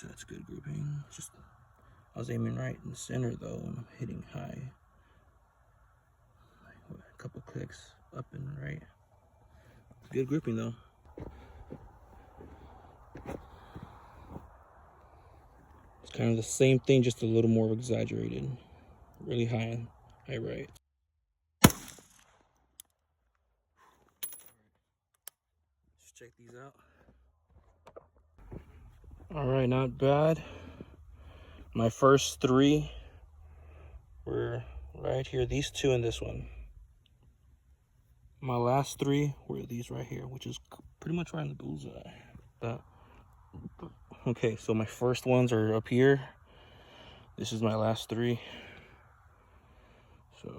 That's good grouping. Just I was aiming right in the center though, and I'm hitting high. Like, a couple clicks up and right. Good grouping though. It's kind of the same thing, just a little more exaggerated. Really high right. Let's check these out. All right, not bad. My first 3 were right here. These 2 and this one. My last 3 were these right here, which is pretty much right in the bullseye. Okay, so my first ones are up here. This is my last 3. So